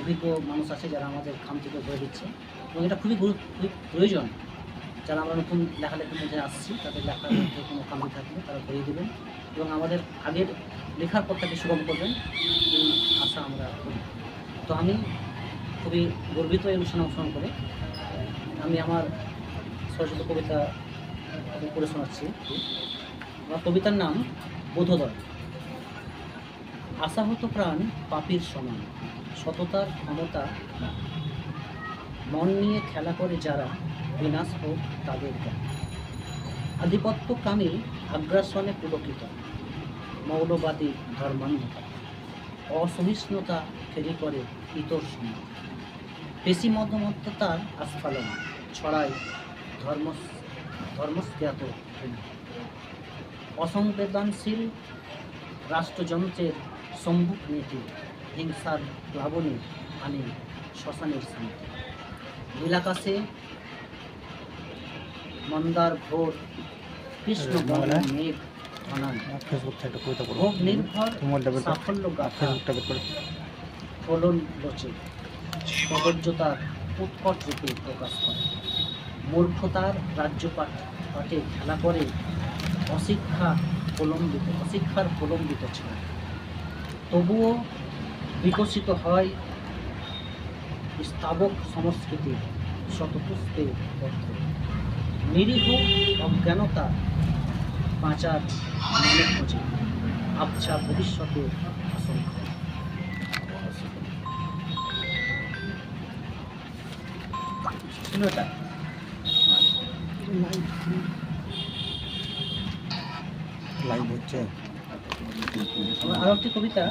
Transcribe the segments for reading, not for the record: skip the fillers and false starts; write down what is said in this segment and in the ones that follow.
অভিজ্ঞ মানুষ আছে যারা আমাদের খাম থেকে ধরে দিচ্ছে, এবং এটা খুবই প্রয়োজন। যারা আমরা নতুন লেখালেখির মধ্যে আসছি তাদের লেখার মধ্যে কোনো খামতি থাকলে তারা ধরিয়ে দেবেন এবং আমাদের আগের লেখার পথটাকে সুগম করবেন, এই আশা আমরা করি। তো আমি খুবই গর্বিত এই অনুষ্ঠানে অংশগ্রহণ করে। আমি আমার সরস্বতী কবিতা পড়ে শোনাচ্ছি। আমার কবিতার নাম বোধোদয়। আশাহত প্রাণ পাপীর সমান, সততার ক্ষমতা মন নিয়ে খেলা করে যারা, বিনাশ হোক তাদের জ্ঞান। আধিপত্যকামী আগ্রাসনে পুলকিত, মৌলবাদী ধর্মান্ধতা, অসহিষ্ণুতা ফেরি করে ইতর সমাজ। পেশি মধ্যমত্তার আস্ফালন ছড়ায় ধর্মস্জ্ঞাত অসংবেদনশীল রাষ্ট্রযন্ত্রের সম্মুখ নীতি, হিংসার প্লাবনে আনে শ্মশানের শান্তি। নীলাকাশে মন্দার ঘোর কৃষ্ণ মেঘ ঘনান, ভোগ নির্ভর সাফল্য গাথা ফলন লোচে প্রবজ্যতার উৎকট রূপে প্রকাশ করে। মূর্খতার রাজ্যপাটে খেলা করে অশিক্ষার প্রলম্বিত ছিল। তবুও বিকশিত হয় স্থাবক সংস্কৃতির শতপুষ্পে পত্র। নিরীহ অজ্ঞানতা বাঁচার মানে খোঁজে আবছা ভবিষ্যতের আশঙ্কা। লাইভ হচ্ছে। আরো একটি কবিতা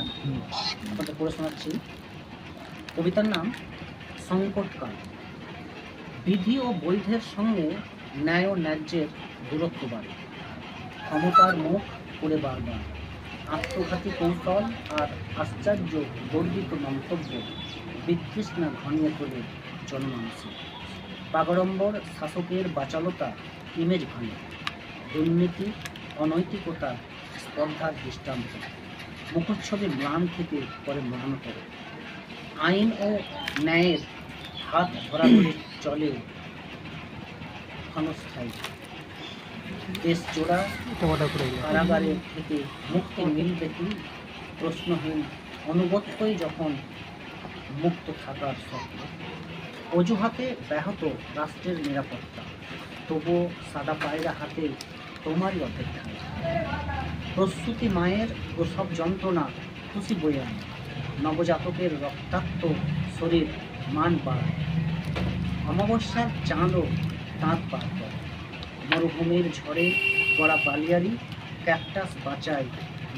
আপনাদের পড়ে শোনাচ্ছি। কবিতার নাম সংকটকাল। বিধি ও বৈধের সঙ্গে ন্যায় ও ন্যায্যের দূরত্ব বাড়ে। ক্ষমতার মুখ করে বারবার আত্মঘাতী কৌশল আর আশ্চর্য গর্বিত মন্তব্য বিতৃষ্ণা ঘনিয়ে তোলে জনমানসে। বাগাড়ম্বর শাসকের বাচালতা ইমেজ ভাঙে। দুর্নীতি অনৈতিকতা স্পর্ধার দৃষ্টান্ত। মুখচ্ছবি ম্লান থেকে পরে ম্লান করে। আইন ও ন্যায়ের হাত ধরাধরি চলে ক্ষণস্থায়ী। দেশ জোড়া কারাগারে থেকে মুক্তি মিলবে কি? প্রশ্নহীন অনুগত্যই যখন মুক্ত থাকার স্বপ্ন। অজুহাতে ব্যাহত রাষ্ট্রের নিরাপত্তা, তবুও সাদা পায়রা হাতে তোমারই অপেক্ষা। প্রস্তুতি মায়ের প্রসব যন্ত্রণা খুশি বয়ে আনে। নবজাতকের রক্তাক্ত শরীর মান বাড়ায়। অমাবস্যার চাঁদও দাঁত পার করে। মরুভূমির ঝড়ে গড়া বালিয়ারি ক্যাকটাস বাঁচায়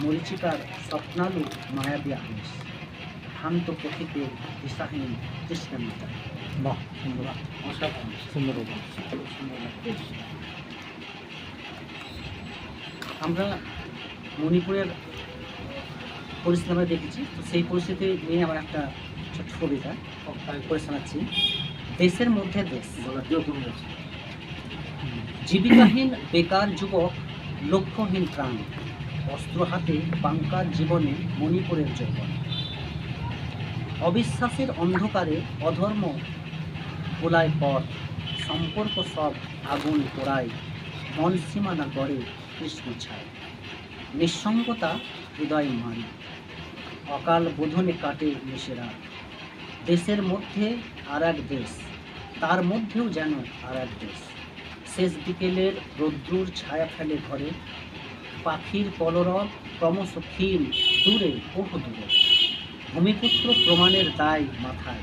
মরিচিকার স্বপ্নালু মায়াবী আমিষ। ভ্রান্ত পথিকের দিশাহীন তৃষ্ণা মেটায়। বাহ, সুন্দর সুন্দর। আমরা মণিপুরের পরিস্থিতি আমরা দেখেছি, তো সেই পরিস্থিতি নিয়ে আমার একটা ছোট্ট কবিতা করে শোনাচ্ছি। দেশের মধ্যে দেশ। জীবিকাহীন বেকার যুবক, লক্ষ্যহীন প্রাণ, অস্ত্র হাতে বাঙ্কার জীবনে মণিপুরের যৌবন। অবিশ্বাসের অন্ধকারে অধর্ম গোলায় পথ, সম্পর্ক সব আগুন পোড়ায়, মন সীমানা গড়ে কৃষ্ণ ছায়। নিঃসঙ্গতা হৃদয় মারি, অকাল বোধনে কাটে মিশেরা। দেশের মধ্যে আর এক দেশ, তার মধ্যেও যেন আর এক দেশ। শেষ বিকেলের রৌদ্রুর ছায়া ফেলে ঘরে, পাখির কলরব ক্রমশ ক্ষীণ দূরে বহু দূরে। ভূমিপুত্র প্রমাণের দায় মাথায়,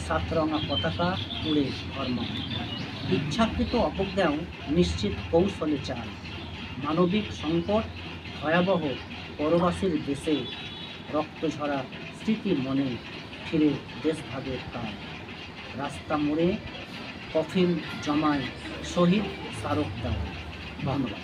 সাতরঙা পতাকা উড়ে ধর্ম। ইচ্ছাকৃত অপজ্ঞাও নিশ্চিত কৌশলে চায়। মানবিক সংকট ভয়াবহ পরবাসীর দেশে, রক্তঝরা স্মৃতি মনে ফিরে দেশভাগের কাল। রাস্তা মোড়ে কফিন জমায় শহীদ স্মারক দেওয়া। ধন্যবাদ।